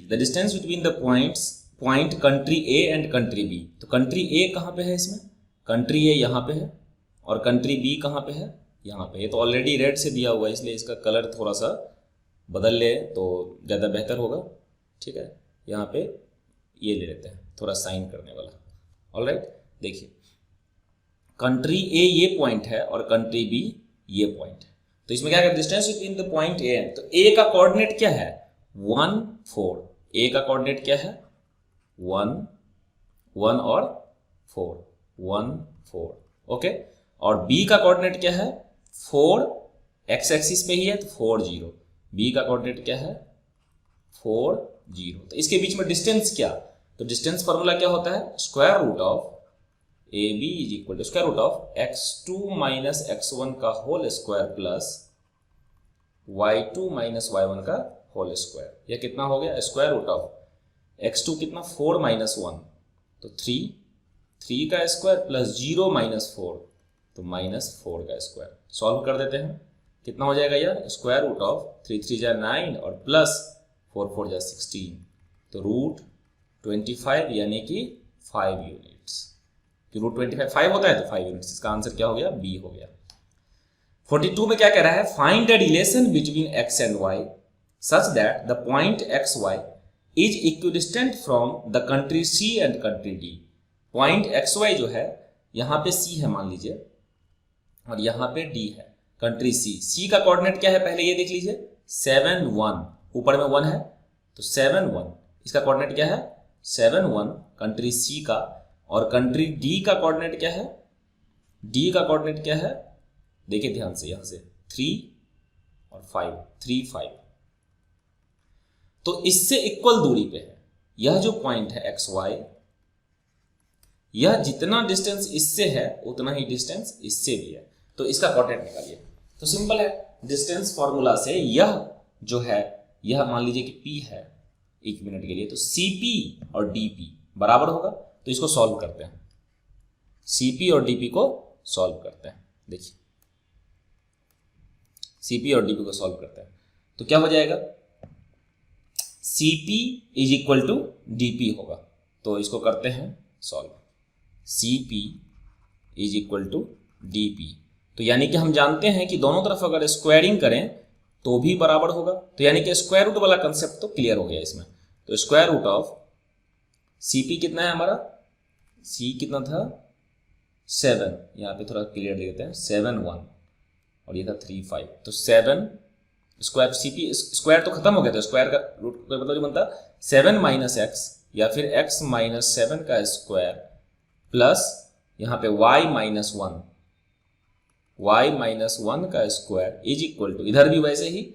The distance between the point country A and country B. तो country A कहाँ पे है इसमें, कंट्री ए यहाँ पे है और कंट्री बी कहाँ पे है, यहाँ पे। ये तो ऑलरेडी रेड से दिया हुआ है इसलिए इसका कलर थोड़ा सा बदल ले तो ज़्यादा बेहतर होगा, ठीक है। यहाँ पे ये ले लेते हैं थोड़ा साइन करने वाला, ऑलराइट। देखिए कंट्री ए ये पॉइंट है और कंट्री बी ये पॉइंट है, तो इसमें क्या है, distance between the point A and, तो ए का कोऑर्डिनेट क्या है 1 4, ए का कोऑर्डिनेट क्या है 1 1 और 4 1 4, ओके। और बी का कोऑर्डिनेट क्या है 4, एक्स एक्सिस पे ही है तो 4 0, बी का कोऑर्डिनेट क्या है 4 0। तो इसके बीच में डिस्टेंस क्या, तो डिस्टेंस फार्मूला क्या होता है, square root of A B is equal to square root of x2 minus x1 का whole square plus y2 minus y1 का होल स्क्वायर। यह कितना हो गया, स्क्वायर रूट ऑफ x2 कितना 4 माइनस 1 तो 3 का स्क्वायर प्लस 0 माइनस 4 तो माइनस 4 का स्क्वायर। सॉल्व कर देते हैं, कितना हो जाएगा यार, स्क्वायर रूट ऑफ 3 3 जा 9 और प्लस 4 4 जा 16, तो रूट 25 यानी कि 5 यूनिट्स। रूट 25 5 होता है तो 5 यूनिट्स, इसका आंसर क्या हो गया, बी हो गया। 42 में क्या कह रहा है, find the relation between x and y such that the point x y is equidistant from the country C and country D। पॉइंट एक्स वाई जो है यहाँ पे C है मान लीजिए और यहाँ पे D है कंट्री C का कोऑर्डिनेट क्या है पहले ये देख लीजिए 7 1, ऊपर में 1 है तो 7 1, इसका कोऑर्डिनेट क्या है 7 1 कंट्री C का, और कंट्री D का कोऑर्डिनेट क्या है, D का कोऑर्डिनेट क्या है, देखिए ध्यान से यहां से 3 और 5 3 5, तो इससे इक्वल दूरी पे है यह जो पॉइंट है एक्स वाई, यह जितना डिस्टेंस इससे है उतना ही डिस्टेंस इससे भी है, तो इसका कोऑर्डिनेट निकालिए। तो सिंपल है, डिस्टेंस फॉर्मूला से यह जो है यह मान लीजिए कि P है 1 मिनट के लिए, तो CP और DP बराबर होगा, तो इसको सॉल्व करते हैं, CP और DP को सॉल्व करते हैं। देखिए CP और DP को सॉल्व करते हैं तो क्या हो जाएगा, CP is equal to DP होगा, तो इसको करते हैं solve, CP is equal to DP। तो यानी कि हम जानते हैं कि दोनों तरफ अगर स्क्वायरिंग करें तो भी बराबर होगा, तो यानी कि स्क्वायर रूट वाला कंसेप्ट तो क्लियर हो गया इसमें। तो स्क्वायर रूट ऑफ CP कितना है हमारा, C कितना था 7, यहाँ पे थोड़ा क्लियर देते हैं 7 1 और ये था 3 5, तो 7 स्क्वायर CP स्क्वायर तो खत्म हो गया था, स्क्वायर का रूट का मतलब जो बनता 7 माइनस एक्स या फिर x माइनस 7 का स्क्वायर प्लस यहाँ पे y माइनस 1 का स्क्वायर इज इक्वल टू, इधर भी वैसे ही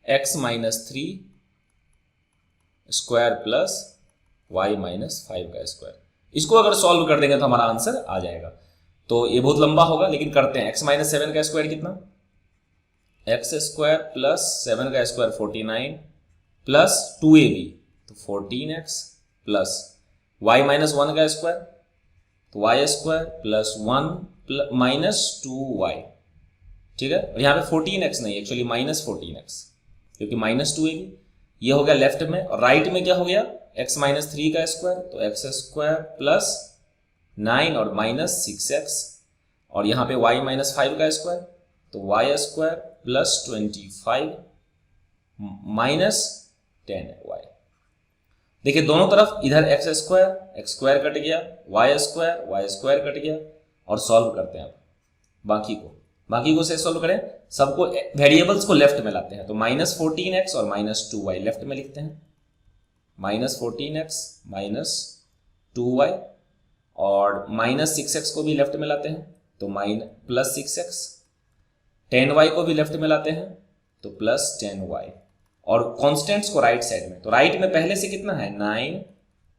x minus 3 square plus y minus 5 का स्क्वायर। इसको अगर सॉल्व कर देंगे तो हमारा आंसर आ जाएगा। तो ये बहुत लंबा होगा लेकिन करते हैं, x माइनस 7 का स्क्वायर कितना, एक्स स्क्वायर प्लस 7 का स्क्वायर 49 प्लस 2ab तो 14x प्लस y माइनस 1 का स्क्वायर तो y square plus 1 minus 2y, ठीक है। और यहाँ पे 14x नहीं, एक्चुअली माइनस 14x क्योंकि माइनस 2ab, ये हो गया लेफ्ट में, और राइट में क्या हो गया x माइनस 3 का स्क्वायर तो x स्क्वायर प्लस 9 और माइनस 6x, और यहाँ पे y माइनस 5 का स्क्वायर तो y square plus 25 minus 10y। देखिए दोनों तरफ इधर x स्क्वायर कट गया, y स्क्वायर कट गया, और सॉल्व करते हैं अब बाकी को से सॉल्व करें, सबको वेरिएबल्स को लेफ्ट में लाते हैं, तो माइनस 14x और माइनस 2y लेफ्ट में लिखते हैं, माइनस 14x माइनस 2y, और माइनस 6x को भी लेफ्ट में लाते हैं तो प्लस 6x, 10y को भी लेफ्ट में लाते हैं तो प्लस 10y, और कॉन्स्टेंट्स को राइट साइड में, तो राइट में पहले से कितना है 9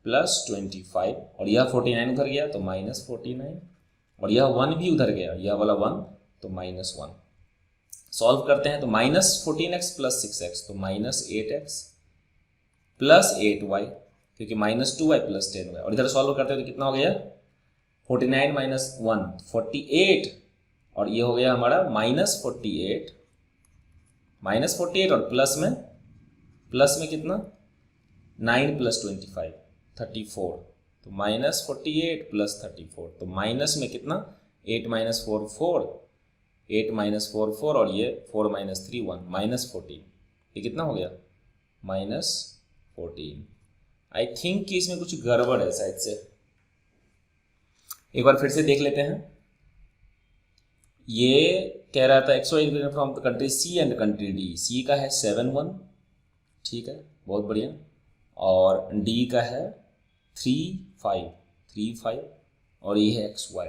प्लस 25, और यह 49 उधर गया तो माइनस 49, और यह 1 भी उधर गया, यह वाला 1 तो माइनस 1। सॉल्व करते हैं तो माइनस 14x प्लस 6x तो माइनस 8x प्लस 8y, क्योंकि माइनस 2y प्लस 10y, और इधर सॉल्व करते हैं तो कितना हो गया 49 माइनस 1 48, और ये हो गया हमारा माइनस 48 और प्लस में कितना 9 प्लस 25 34, तो माइनस 48 प्लस 34, तो माइनस में कितना 8 माइनस 4 4, 8 माइनस 4 4 और ये 4 माइनस 3 1, माइनस 14, ये कितना हो गया माइनस 14। आई थिंक कि इसमें कुछ गड़बड़ है शायद से, एक बार फिर से देख लेते हैं। ये कह रहा था XY from country C and country D, C का है 7 1, ठीक है बहुत बढ़िया, और D का है 3 5 और ये है XY,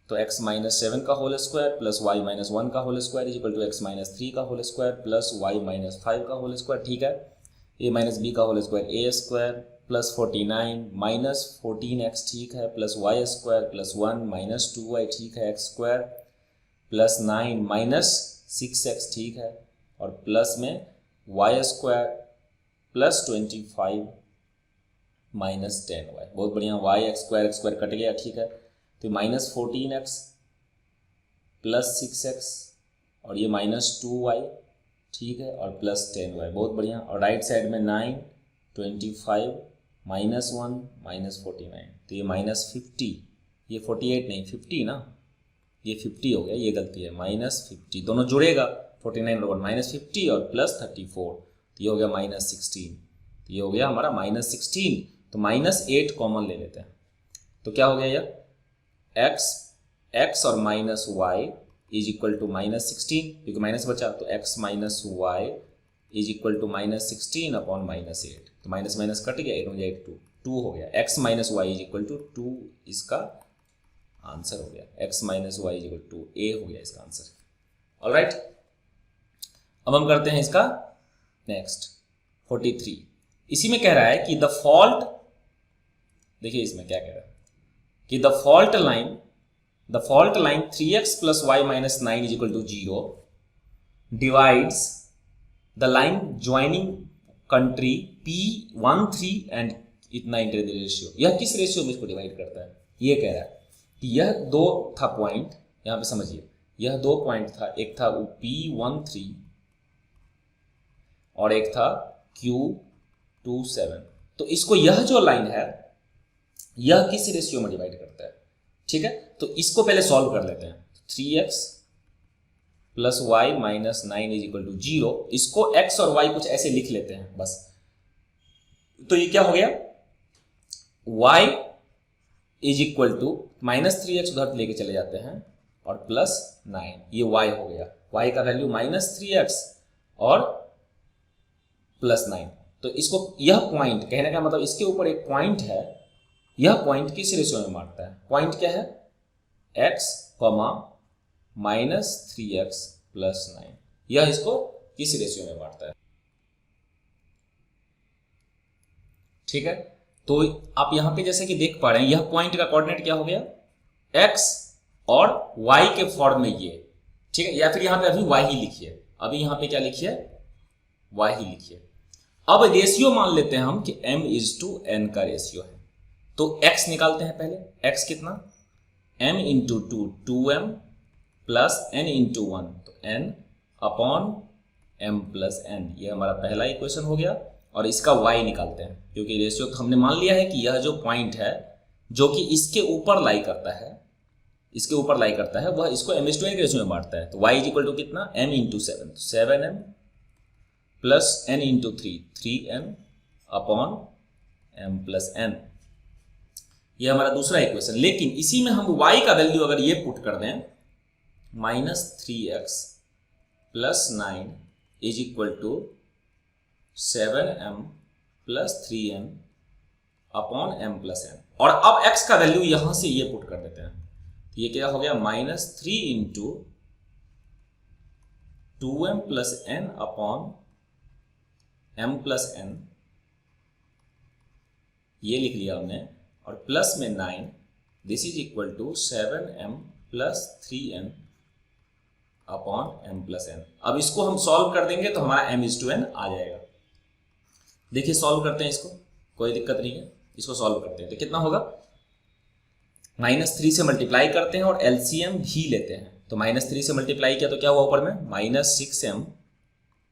तो x माइनस 7 का whole square plus y minus 1 का whole square equal to x minus 3 का whole square plus y minus 5 का होल स्क्वायर, ठीक है, a माइनस b का whole square a square plus 49 minus 14x, ठीक है, plus y square plus 1 minus 2y, ठीक है, x square plus 9 minus 6x, ठीक है, और प्लस में y square plus 25 minus 10y, बहुत बढ़िया, y स्क्वायर कट गया, ठीक है, तो माइनस 14x प्लस 6x और ये माइनस 2y, ठीक है, और प्लस 10y, बहुत बढ़िया, और राइट साइड में 9 25 माइनस 1 माइनस 49, तो ये माइनस 50, ये 48 नहीं 50 ना, ये 50 हो गया, ये गलती है, माइनस 50 दोनों जुड़ेगा 49 और माइनस 50 और प्लस 34, तो ये हो गया माइनस 16, तो ये हो गया हमारा माइनस 16, तो माइनस 8 कॉमन ले लेते हैं, तो क्या हो गया यार x और minus y is equal to minus 16, क्योंकि माइनस बचा तो x minus y is equal to minus 16 upon minus 8, तो माइनस माइनस कट गया, 8 हो गया 2 हो गया, x minus y is equal to 2 इसका आंसर हो गया, x minus y is equal to a हो गया इसका आंसर। ऑलराइट, अब हम करते हैं इसका नेक्स्ट 43। इसी में कह रहा है कि द फॉल्ट, देखिए इसमें क्या कह रहा है कि the fault line 3x plus y minus 9 is equal to 0 divides the line joining country P13 and इतना इंटर द रेशियो। यह किस रेशियो में इसको डिवाइड करता है, ये कह रहा है कि यह दो था पॉइंट, यहां पे समझिए यह दो पॉइंट था, एक था P13 और एक था Q27, तो इसको यह जो लाइन है यह किस रेशियो में डिवाइड करता है, ठीक है, तो इसको पहले सॉल्व कर लेते हैं। 3x plus y minus 9 is equal to 0, इसको x और y कुछ ऐसे लिख लेते हैं बस, तो ये क्या हो गया y is equal to minus 3x उधर लेके चले जाते हैं और प्लस 9, ये y हो गया, y का वैल्यू माइनस 3x और प्लस 9, तो इसको यह पॉइंट कहने का मतलब इसके ऊपर एक पॉइंट है, यह पॉइंट किस रेशियो में मारता है, पॉइंट क्या है x माइनस 3x प्लस 9, यह इसको किस रेशियो में मारता है, ठीक है। तो आप यहां पे जैसे कि देख पा रहे हैं यह पॉइंट का कोऑर्डिनेट क्या हो गया x और y के फॉर्म में ये, ठीक है, या फिर यहां पे अभी y ही लिखिए, अभी यहां पे क्या लिखिए y ही लिखिए। अब रेशियो मान लेते हैं हम कि m/n का रेशियो है, तो x निकालते हैं पहले, x कितना m into 2m plus n into 1, तो n upon m plus n, ये हमारा पहला इक्वेशन हो गया। और इसका y निकालते हैं, क्योंकि रेशियो तो हमने मान लिया है कि यह जो पॉइंट है जो कि इसके ऊपर लाई करता है, इसके ऊपर लाई करता है, वह इसको m/n के रेशियो में बांटता है, तो y इज इक्वल टू कितना m into 7, 7m plus n into 3, 3m upon m plus n, यह हमारा दूसरा इक्वेशन। लेकिन इसी में हम y का वैल्यू अगर ये पुट कर दें minus 3x plus 9 is equal to 7m plus 3m upon m plus n, और अब x का वैल्यू यहां से ये पुट कर देते हैं, तो ये क्या हो गया minus 3 into 2m plus n upon m plus n, ये लिख लिया हमने, और प्लस में 9, this is equal to 7m plus 3n upon m plus n। अब इसको हम सॉल्व कर देंगे तो हमारा m/n आ जाएगा। देखिए सॉल्व करते हैं इसको, कोई दिक्कत नहीं है, इसको सॉल्व करते हैं तो कितना होगा, माइनस 3 से मल्टीप्लाई करते हैं और एलसीएम भी लेते हैं, तो माइनस 3 से मल्टीप्लाई किया तो क्या हुआ ऊपर में माइनस 6m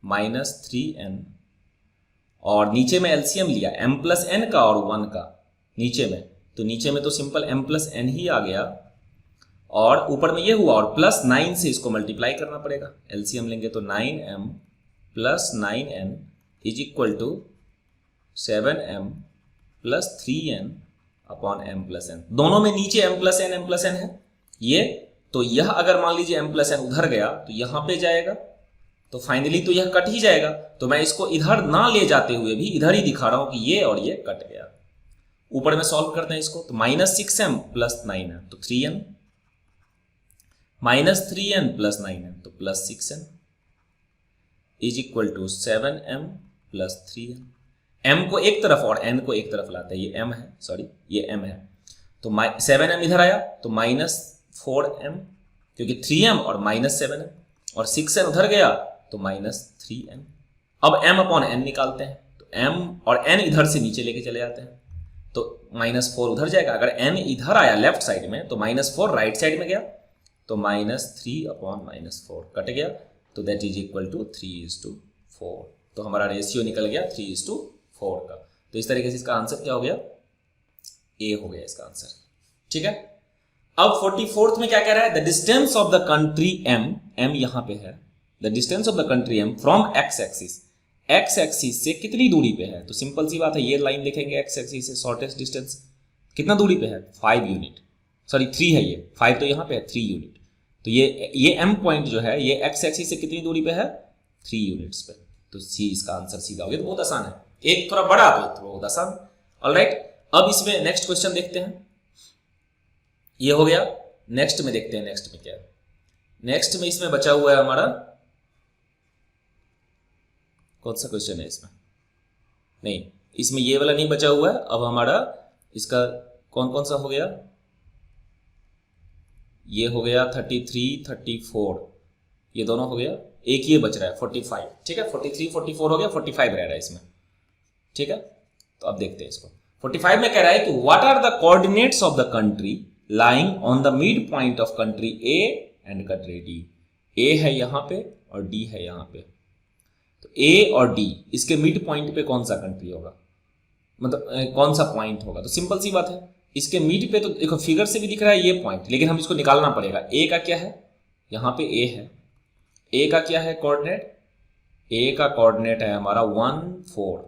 माइनस 3n और नीचे में एलसीएम लिया m+n का और 1 का नीचे में, तो नीचे में तो सिंपल m+n ही आ गया और ऊपर में ये हुआ और +9 से इसको मल्टीप्लाई करना पड़ेगा। एलसीएम लेंगे तो 9m + 9n is equal to 7m + 3n upon m+n। दोनों में नीचे m+n है ये, तो यह अगर मान लीजिए m+n उधर गया तो यहां पे जाएगा, तो फाइनली तो यह कट ही जाएगा। तो मैं इसको इधर ना ले जाते हुए भी इधर ही दिखा रहा हूं कि ये और ये कट गया। ऊपर में सॉल्व करते हैं इसको, तो -6m + 9n तो 3n, -3n + 9n तो +6n is equal to 7m + 3n। m को एक तरफ और n को एक तरफ लाते हैं, ये m है, सॉरी ये m है, तो 7m इधर आया तो -4m क्योंकि 3m और -7m, और 6n उधर गया तो -3n। अब m अपॉन n निकालते हैं, तो m और n इधर से नीचे लेके चले जाते हैं, तो -4 उधर जाएगा। अगर n इधर आया लेफ्ट साइड में तो -4 राइट साइड में गया, तो -3 अपॉन -4 कट गया, तो दैट इज इक्वल टू 3:4। तो हमारा रेशियो निकल गया 3:4 का। तो इस तरीके से इसका आंसर क्या हो गया, ए हो गया इसका आंसर। ठीक है, अब 44th में क्या कह रहा है, the distance of the country m, m यहां पे है, the distance of the country m from x axis, x axis से कितनी दूरी पे है। तो सिंपल सी बात है, ये लाइन देखेंगे x एक्सिस से शॉर्टेस्ट डिस्टेंस कितना दूरी पे है, 5 यूनिट, सॉरी 3 है, ये 5 तो यहां पे है 3 यूनिट। तो ये m पॉइंट जो है ये x एक्सिस से कितनी दूरी पे है, 3 यूनिट्स पे। तो सी इसका आंसर सीधा हो गया। तो बहुत आसान है, एक थोड़ा बड़ा तो बहुत आसान। ऑलराइट, अब इसमें नेक्स्ट क्वेश्चन देखते हैं। ये हो गया, नेक्स्ट में देखते हैं नेक्स्ट में क्या है। नेक्स्ट में इसमें बचा हुआ है हमारा, कौन सा क्वेश्चन है इसमें, नहीं इसमें ये वाला नहीं बचा हुआ है। अब हमारा इसका कौन कौन सा हो गया, ये हो गया 33 34, ये दोनों हो गया, एक ये बच रहा है 45। ठीक है, 43 44 हो गया, 45 रह रहा है इसमें। ठीक है, तो अब देखते हैं इसको। 45 में कह रहा है कि what are the coordinates of the country lying on the mid point of country A and country D. A है यहां पे और डी है यहां पे, तो ए और डी इसके मिड पॉइंट पे कौन सा कंट्री होगा, मतलब कौन सा पॉइंट होगा। तो सिंपल सी बात है, इसके मिड पे तो देखो फिगर से भी दिख रहा है ये पॉइंट, लेकिन हम इसको निकालना पड़ेगा। ए का क्या है, यहां पे ए है, ए का क्या है कोऑर्डिनेट, ए का कोऑर्डिनेट है हमारा 1 4,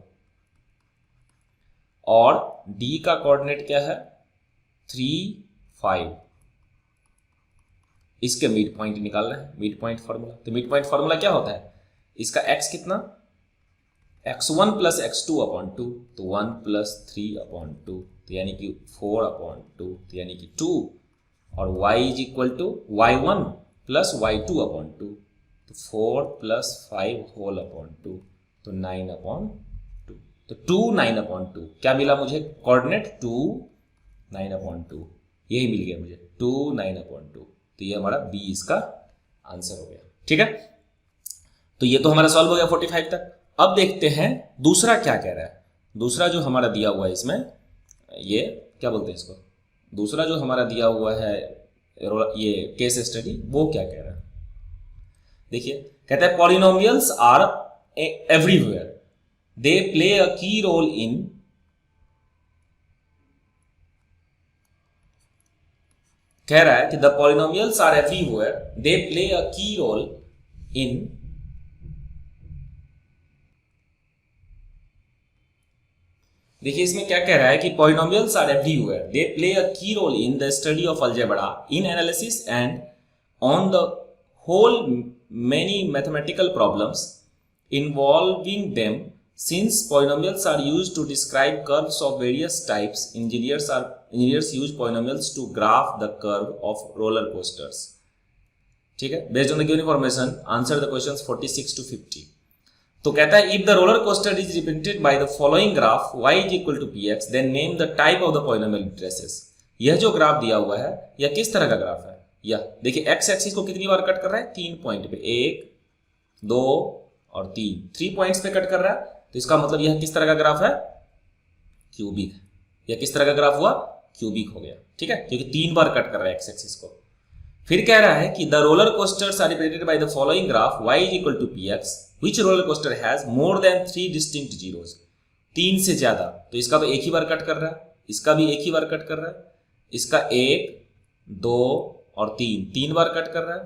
और डी का कोऑर्डिनेट क्या है 3 5। इसके मिड पॉइंट निकालना है, मिड पॉइंट फार्मूला। तो मिड पॉइंट फार्मूला क्या होता है, इसका x कितना, x1 + x2 अपॉन 2, तो 1 + 3 अपॉन 2, तो यानी कि 4 अपॉन 2, तो यानी कि 2, और y is equal to y1 + y2 upon 2, तो 4 + 5 होल अपॉन 2, तो 9 अपॉन 2, तो 2 9 अपॉन 2 क्या मिला मुझे कोऑर्डिनेट, 2 9 अपॉन 2, यही मिल गया मुझे 2 9 अपॉन 2। तो ये हमारा बी इसका आंसर हो गया। ठीक है, तो ये तो हमारा सॉल्व हो गया 45 तक। अब देखते हैं दूसरा क्या कह रहा है। दूसरा जो हमारा दिया हुआ है इसमें, ये क्या बोलते हैं इसको, दूसरा जो हमारा दिया हुआ है ये केस स्टडी, वो क्या कह रहा है देखिए। कहता है polynomials are everywhere, they play a key role in, कह रहा है कि the polynomials are everywhere, they play a key role इन, देखिए इसमें क्या कह रहा है कि polynomials are everywhere, they play a key role in the study of algebra, in analysis and on the whole many mathematical problems involving them. Since polynomials are used to describe curves of various types, engineers use polynomials to graph the curve of roller coasters. ठीक है, based on the given information, answer the questions 46 to 50. तो कहता है if the roller coaster is represented by the following graph, y is equal to px, then name the type of the polynomial it traces. यह जो graph दिया हुआ है यह किस तरह का ग्राफ है, यह देखिए x एक्सिस को कितनी बार कट कर रहा है, 3 पॉइंट पे, 1 2 और 3 पॉइंट्स पे कट कर रहा है। तो इसका मतलब यह किस तरह का ग्राफ है, क्यूबिक। यह किस तरह का ग्राफ हुआ, क्यूबिक हो गया। ठीक है, क्योंकि 3 बार कट कर रहा है एक्स एक्सिस को। फिर कह रहा है कि the roller coasters are represented by the following graph, y is equal to px, which roller coaster has more than 3 distinct zeros. 3 से ज्यादा, तो इसका तो एक ही बार कट कर रहा है, इसका भी एक ही बार कट कर रहा है, इसका 1 2 और 3 बार कट कर रहा है,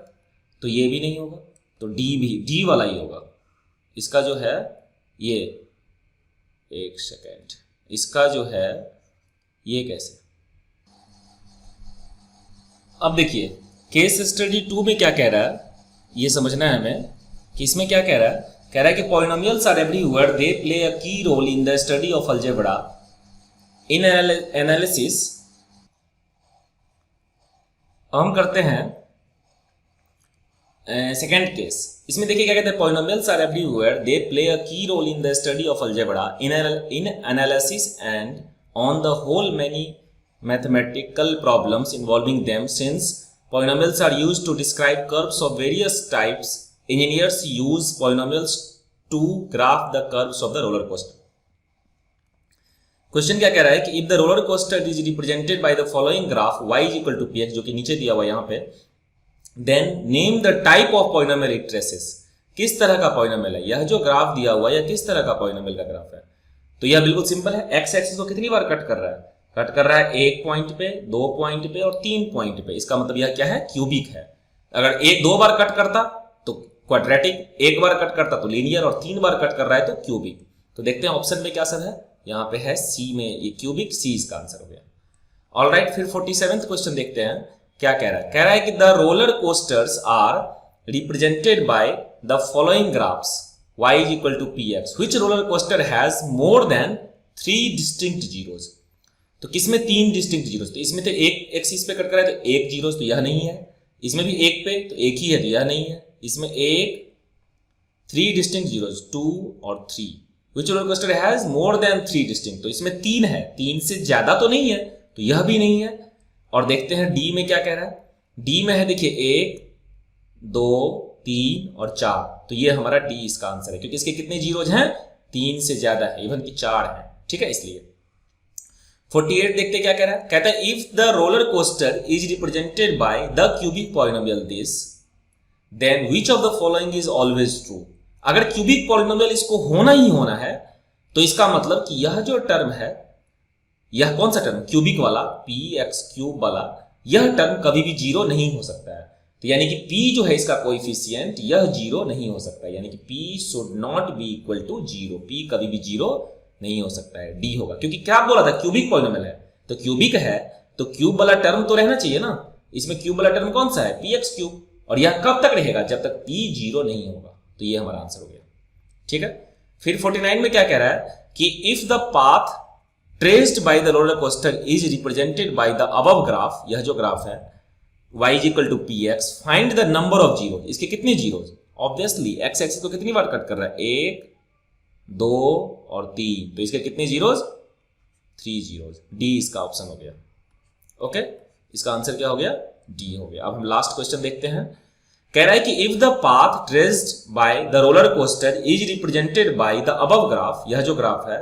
तो ये भी नहीं होगा, तो डी वाला ही होगा। इसका जो है ये, एक सेकेंड, इसका जो है ये कैसे, अब देखिए केस स्टडी 2 में क्या कह रहा है, ये समझना है हमें कि इसमें क्या कह रहा है कि polynomials are everywhere, they play a key role in the study of algebra in analysis. हम करते हैं सेकेंड केस, इसमें देखिए क्या कहते हैं, polynomials are everywhere, they play a key role in the study of algebra in analysis and on the whole many mathematical problems involving them. Since polynomials are used to describe curves of various types, engineers use polynomials to graph the curves of the roller coaster. Question क्या कह रहा है कि if the roller coaster is represented by the following graph y is equal to px, जो कि नीचे दिया हुआ यहाँ पे, then name the type of polynomial it traces. किस तरह का पॉलिनोमियल है यह जो ग्राफ दिया हुआ है, या किस तरह का पॉलिनोमियल का ग्राफ है? तो यह बिल्कुल सिंपल है, एक्स एक्सिस को कितनी बार कट कर रहा है? कट कर रहा है 1 पॉइंट पे, 2 पॉइंट पे और 3 पॉइंट पे। इसका मतलब यह क्या है, क्यूबिक है। अगर 1-2 बार कट करता तो क्वाड्रेटिक, 1 बार कट करता तो लीनियर, और 3 बार कट कर रहा है तो क्यूबिक। तो देखते हैं ऑप्शन में क्या सब है, यहाँ पे है सी में ये क्यूबिक, सी इसका आंसर हो गया। ऑलराइट, फिर 47वां क्वेश्चन देखते हैं क्या कह रहा है। कह रहा है कि the roller coasters are represented by the following graphs y is equal to px, which roller coaster has more than 3 distinct zeros। तो किसमें 3 डिस्टिंक्ट जीरोस, तो इसमें तो एक एक्सिस पे कट कर रहा है तो 1 जीरोस, तो यह नहीं है। इसमें भी 1 पे तो 1 ही है, तो यह नहीं है। इसमें 3 डिस्टिंक्ट जीरोस 2 और 3। Which roller coaster has more than 3 distinct, तो इसमें 3 है, 3 से ज्यादा तो नहीं है, तो यह भी नहीं है। और देखते हैं डी में क्या कह रहा है। डी में है देखिए 1 2 3 और 4, तो ये हमारा डी इसका आंसर है, क्योंकि इसके कितने जीरोज हैं, 3 से ज्यादा है, इवन की 4 है। ठीक है, इसलिए 48 देखते क्या कह रहा है। कहता है if the roller coaster is represented by the cubic polynomial this, then which of the following is always true. अगर क्यूबिक पॉलिनोमियल इसको होना ही होना है, तो इसका मतलब कि यह जो टर्म है, यह कौन सा टर्म, क्यूबिक वाला पी एक्स क्यूब वाला, यह टर्म कभी भी जीरो नहीं हो सकता है। तो यानी कि p जो है इसका कोएफिशिएंट, यह जीरो नहीं हो सकता है, यानी कि p should not be equal to zero, p कभी भी जीरो नहीं हो सकता है, डी होगा। क्योंकि क्या बोला था, क्यूबिक पॉलिनोमियल है, तो क्यूबिक है तो क्यूब वाला टर्म तो रहना चाहिए ना। इसमें क्यूब वाला टर्म कौन सा है, पी एक्स क्यूब, और यह कब तक रहेगा, जब तक p जीरो नहीं होगा। तो ये हमारा आंसर हो गया। ठीक है, फिर 49 में क्या कह रहा है कि if the path traced by the roller coaster is represented by the above graph, यह जो ग्राफ है y is equal to px, find the number of zeros। इसके कितने जीरोज, ऑब्वियसली x एक्सिस को कितनी बार कट कर रहा है, 1 2 और 3, तो इसके कितने जीरोज, 3 जीरोज। डी इसका ऑप्शन हो गया। ओके, इसका आंसर क्या हो गया, डी हो गया। अब हम लास्ट क्वेश्चन देखते हैं। कह रहा है कि if the path traced by the roller coaster is represented by the above graph, यह जो ग्राफ है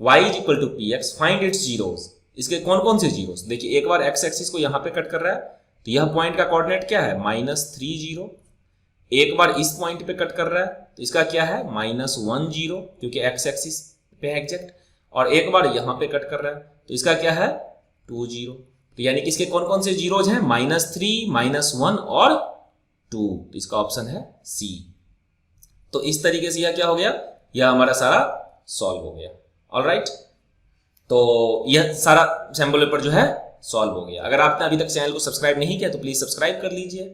y is equal to px, find its zeros। इसके कौन कौन से जीरोज, देखिए एक बार x एक्सिस को यहां पे कट कर रहा है, तो यह पॉइंट का कोऑर्डिनेट क्या है, -3 0। एक बार इस पॉइंट पे कट कर रहा है, तो इसका क्या है, -1 0, क्योंकि एक्स एक्सिस पे है एग्जैक्ट। और एक बार यहां पे कट कर रहा है, तो इसका क्या है, 2 0। तो यानी कि इसके कौन कौन से जीरोज हैं, -3 -1 और 2, तो इसका ऑप्शन है सी। तो इस तरीके से यह क्या हो गया, यह हमारा सारा सॉल्व हो गया। ऑलराइट, तो यह सारा सैम्पल पेपर जो है सॉल्व हो गया। अगर आपने अभी तक चैनल को सब्सक्राइब नहीं किया तो प्लीज सब्सक्राइब कर लीजिए।